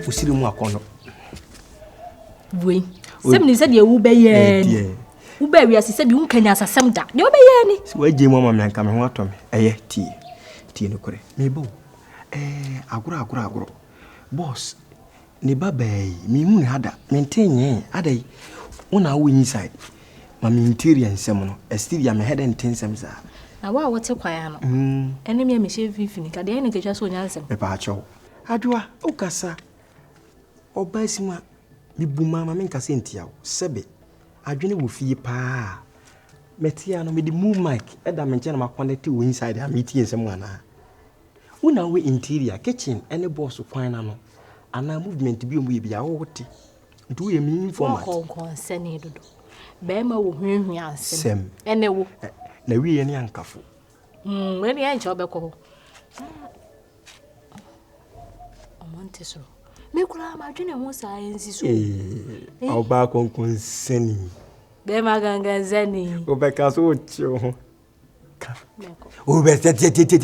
Usirimu akono. Boy. Sem said you be ye. Ube we asise bi unkanya asasem da. Ne obe ye ni. Si waje mu mama nka me ho atom. Eye tie no kore. Mebo. Agro. Boss. Ne babai mi hu ne hada. Mentenye adai. Una wo inside. Mama interior nsem no. Exterior me head and tensem za. Na wa wote kwaya no. Ene me she fifini ka de ene ketwa so nyansem. Me pa acho. Adwa ukasa. Obasima mi buma ma menka sentia wo sebe adwene wo fie pa metia no me di move mic eda menche na ma connect wo inside am meeting nsem ana una we interior kitchen any boss kwan na no ana movement bi omu ye bia wo wote ntu ye mi informat ko sene dodo be ma wo hwehwe ansem sem ene wo na wi ye ne ankafo ene ya nche obekọ omonte so me kura ma dwene ho science so oba konkon seni be ma gangan zeni obeka so cho o be tete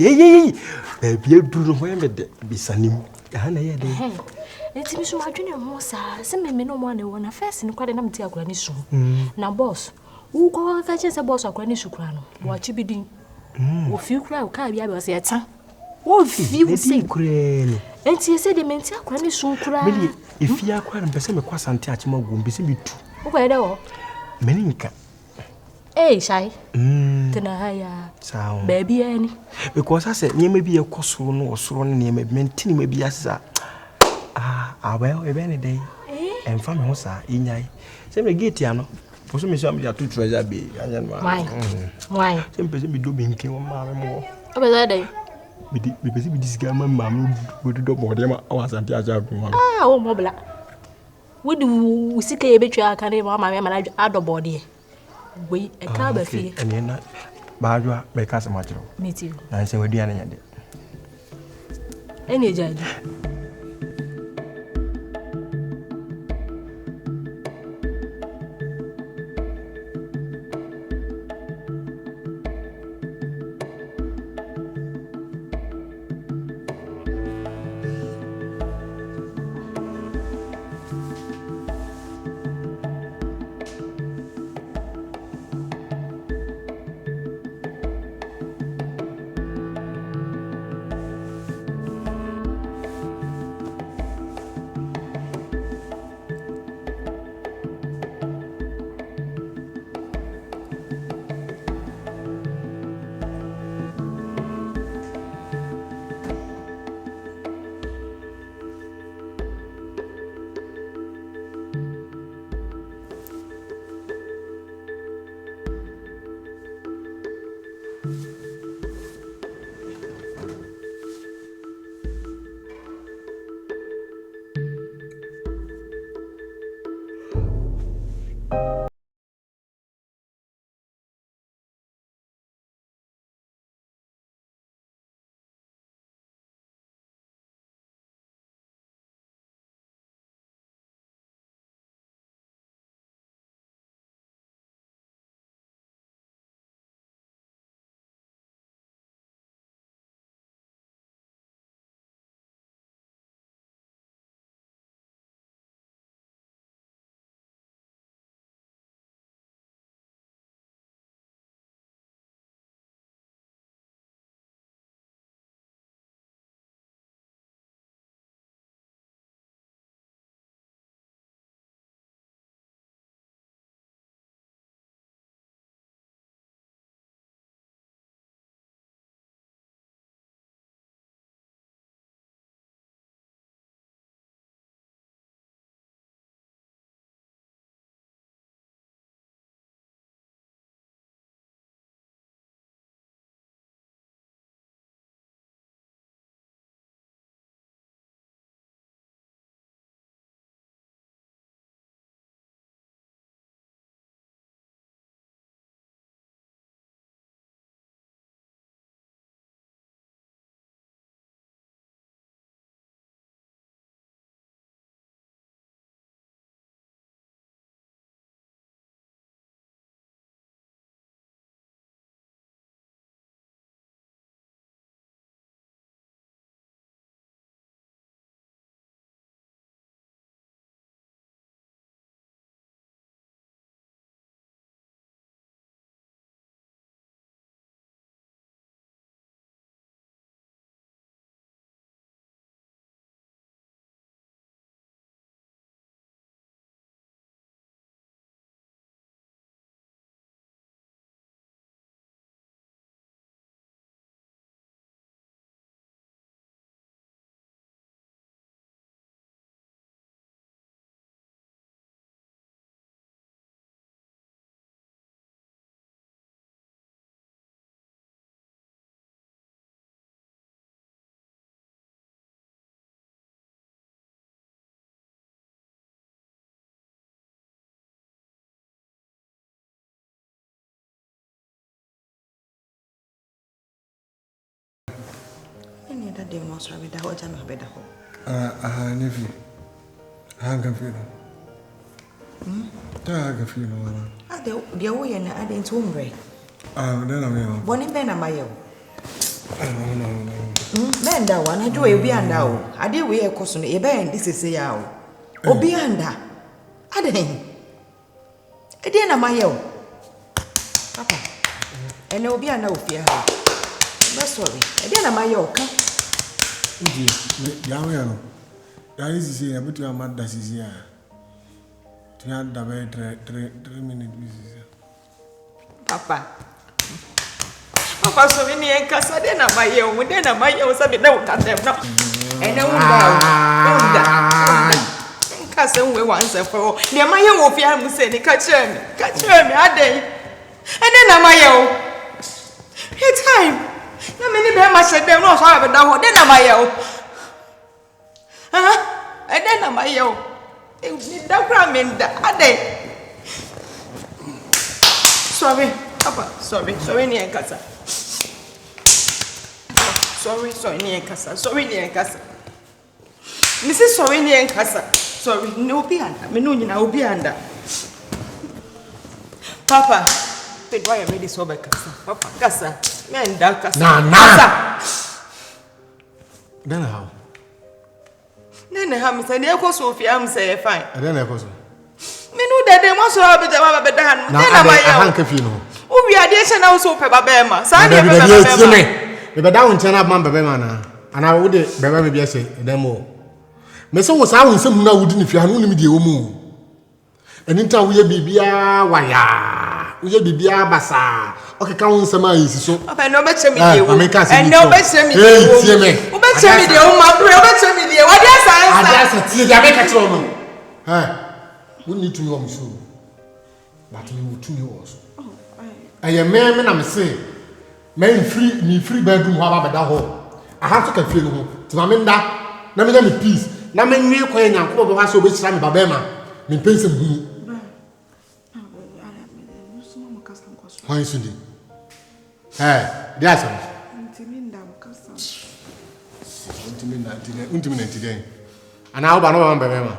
be duru ho me de bisanim na ye de enti mi so ma dwene ho sa se me no mo na wona first ni kwade na mti akura ni so na boss wo ko ka che se boss akura ni su kura no wo chi bidin wo fi kura o ka bia be o se eta wo fi wo se kura enti ese de menti akura ni su kura meli efi akura mpese me kwasante achima gombe se bitu wo ko ye de wo meni nka shai tena haya sawo baby ani because I said nyema bi ekosoro no osoro ne nyema bi mentini ma bi asa well e be ne dey emfa me ho sa inyai se me gate ya no poso me so am ya to treasure be anya no why se me pese me do binke wo ma me mo obeza dey me pese me disiga ma mo do body ma awasante aja ko wo mo bla wodi usika ye betwa aka ne ma me ma na ado body we e ka ba fie ene na baadwa me ka se ma chiro meeting na se wadi ana nyade ene jadi that day was with the whole time of bed. Nephew. I can feel it. I can feel it. The way and I didn't home break. Then I'm Bonnie Ben and my own. Man, that one, I do a beyond now. I did wear a costume, a band, this is a yow. Oh, beyond that. I didn't. I didn't my own. Papa. And no be a no fear. That's sorry. I didn't my own. Yamiano. That is to say, I put your mother is here. To have the 3 minutes. Papa. Papa, so many and Casa, then my own, then my own, so no cut them now. And no one. Cousin, we once and for all. Near my own, if you have said, catch me, I day. And then my own. It's time. No many very much said them, not have it now, then my own. And then my own. Don't cry me that day. Sorry, Papa, sorry, near Casa. Sorry, near Casa, sorry, near Casa. Mrs. Sorry, near Casa. Sorry, no beyond, Menunia, be under. Papa, but why I made this over Casa? Papa, Casa, man, that Casa. Then how? Then the Hammers and the Echo Sophia, I'm say fine. And then I was. Menu that they must have been the done. Then I can't feel no. Oh, we are dancing also, Papa Bema. Sandy, but down turn up Mamma Bemana, and I would be be a say, them more. Meso was out in some now wouldn't if you had only the woman. And in town we be a wire, we be a bassa. Okay, count some eyes so. I know better me, and no better me. Who better me, the old man, better me, the what yes, I make a trouble. We need to know so. But you will 2 years. I am man, I'm saying, men free bedroom, how about that hole? I have to feel home. To my men that, let me peace. Na me nwie kwan nyanko bo ha so be kira me babema me pensem hu hwan sudi dia sam ntimi ndam kasa ntimi na ntiden ana wo ba no babema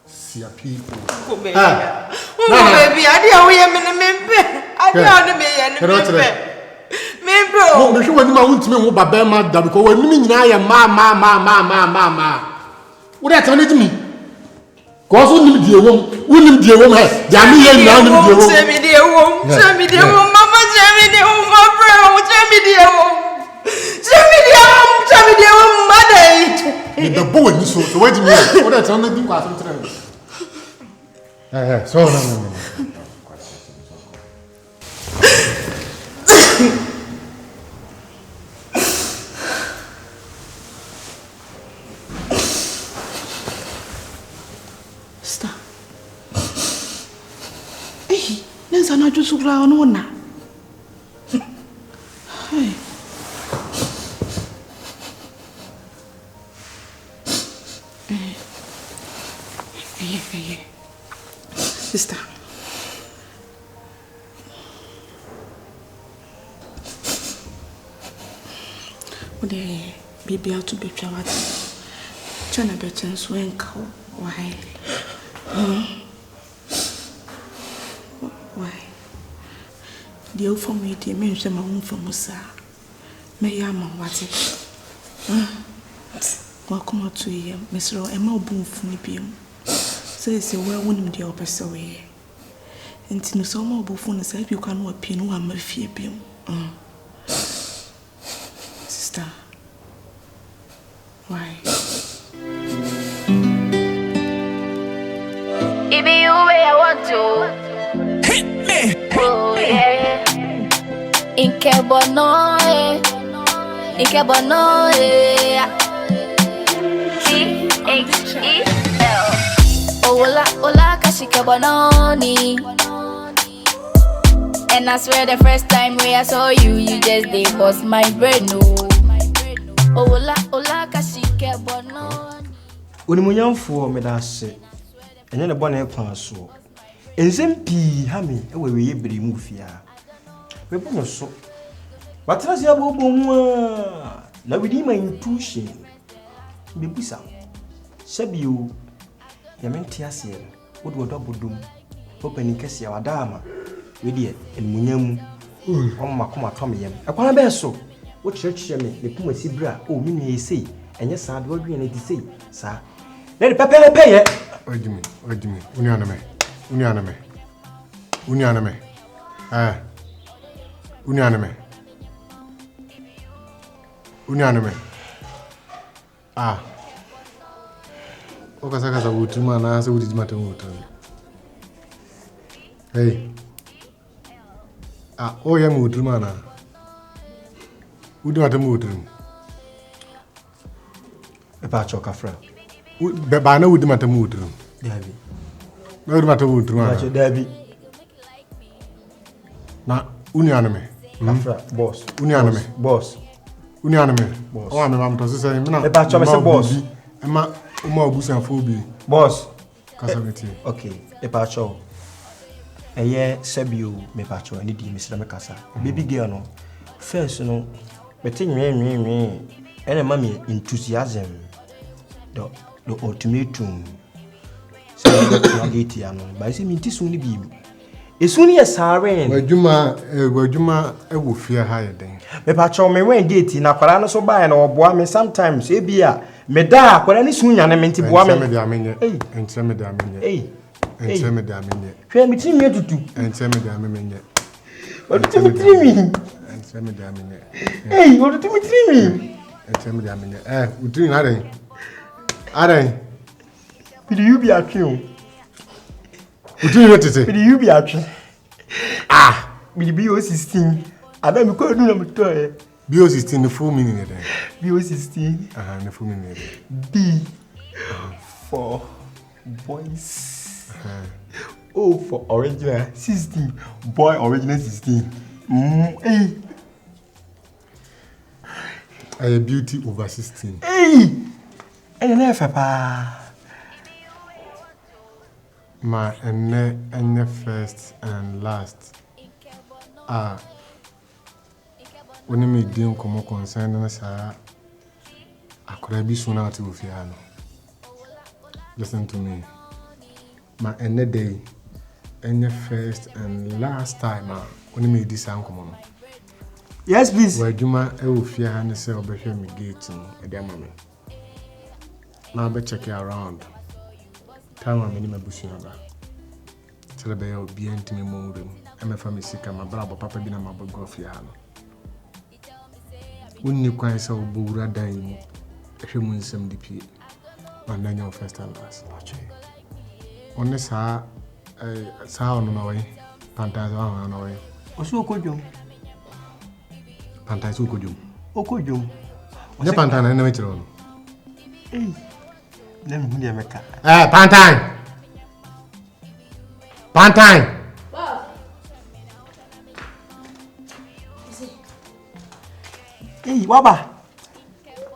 sia people ko be ya baby ade a wo ye me be ade a ne me ye ne me bro mo me hwe wani ma wo ntimi ho babema da because wani nyina ye ma what are you telling me? Cause who need the womb? Who need the womb? Jammy, you know, send me the womb, Mama, send me the womb, my bro, send me the womb, mother. The boy, so wait a minute. What are you telling me? So, no. Sana just ground on. Sister. Baby, I to be proud. China better so and cow. Why? Why? The old for me, the men say my own for Musa. May I am what it? Welcome to you, Mr. Emma Boom from Nibium. So it's a well woman, the opposite way. And to know so more buffoon as if you can work pin one my fear beam. Sister, why? If you way I want to. Oh yeah, Inkebono, THEL. Ola kashikebononi. And I swear the first time I saw you, you just did bust my brain. Ola kashikebononi. Unimunyamfo medase. Enye ne bone kwan so. Enzempi ha me e we yebere mu fia. We bo no so. Batrasi abobo mu a. Now within my intuition, Bibusa, Sabio, Yamentiasia, what would double doom, opening Cassia Adama, with it, and Munyam, on Macoma Tommy. I can't bear so. What church me, the Puma Sibra, oh, me say, and yes, I'd what we need to say, sir. Let the papa pay it. What do you mean? Unanime. Ah. Okasaka utuma na asa udizimata mutu. Hey. Ah, oya mutuma na. Udimata mutu. Eba choka fra. Bana udimata mutu. Dabi. Na udimata mutu na. Bacho Dabi. Na unyanime. Afra boss. Unyanime. Boss. Unyanime. Boss. O ame mam to say me na. Eba cho me say boss. Ema uma obusan fo bi. Boss. Kasabeti. Okay, eba cho. Eye Sabio me pacho ani di misra me kasa. Baby girl no. First no, beti nwe. Ene mami enthusiasm. The ultimatum. So I got to ya no. Ba say minti sun ni bibi. Esun ye saren. Wadwuma wo fie ha ye den. Me pacho me wen date na kwara no so bae na oboa me sometimes e bia me da kwara ni sun nya ne menti boa me. Enseme de amenye. Enseme de amenye. Enseme de amenye. Hwe mi timi tutu. Enseme de amenye. Odu timi timi. Enseme de amenye. Odu timi timi. Enseme de amenye. Utiri na den. Aden. Bi you be atwe. Utiri wetete. Bi you be atwe. Ah, bi BO16. Ada mi ko du na mo to e. BO16 the full meaning there. BO16. The full meaning. B for boys. O for original 16. Boy original 16. A beauty over 16. And never pa. My and first and last. When you make them come concern us, I could be soon out of Fiano. Listen to me. My end day, and first and last time, when you make this uncommon. Yes, please. Where Juma, I will fear and say, Obey me gating a dear mammy. Now, be check around. Time I'm in my bushing about. Celebrate be empty me more room. I'm a family sick, and my brother papa been a mabel go Fiano. When you quite so Bura dying, if you win 70p, and then your first and last. On this, I saw on my way, Pantas on our way. Also, Okojum. Pantas Okojum. Okojum. The Pantan and the Let me hear Mecca. Pantan! Pantan! Hey, Waba.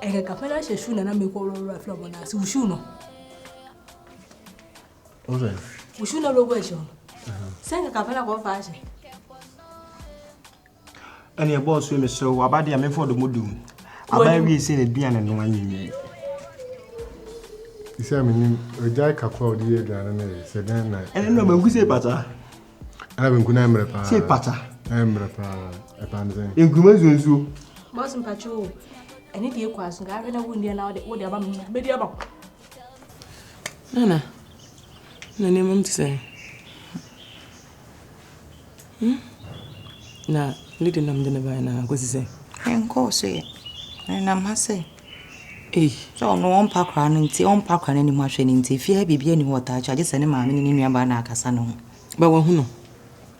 Ega kapela she shuna na me ko ro flo bona si ushuno. Okay. Ushuno lo gwe sho. Senga kapela ko fa she. Any boss we me so Waba me for the modum. Aba we say the duan no anyi. You say me ojai kakwa odi e gana na se den na. And no man say pata. Ana ben kuna emre pa. Say pata. Emre pa. E pa nze. Enguma zonzo. Boss mpacho. Eni die kwaso ga hwe na wundi na wo de aba me di aba. Nana. Na ne mam tse. Na lidi nam de na ba na ko sise. Enko se. Na ma se. So no on pakra no nti on pakra no ni mo ahwe ni nti fie bibia ni wota cha je se ne maame ni nua ba na akasa no. Ba wa hu no.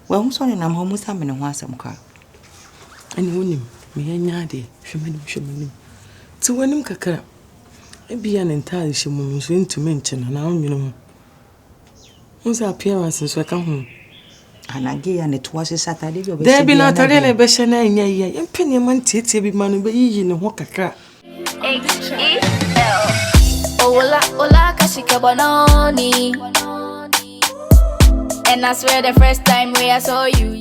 Wa hu so ne nam ho musa me ne ho asem ka. Ani wonim me nya de hwemanim. Ti wonim kakra. Ebia ne ntare hye mu so ntumi nkyena na onwene ho. Unsa appearance so ka ho. Anage ya ne toa se Saturday bi obese. There be na tare na be hye na nya yi. Empene man tietie bi ma no be yiyi ne ho kakra. XEL. Ola kashika bononi. And I swear the first time we I saw you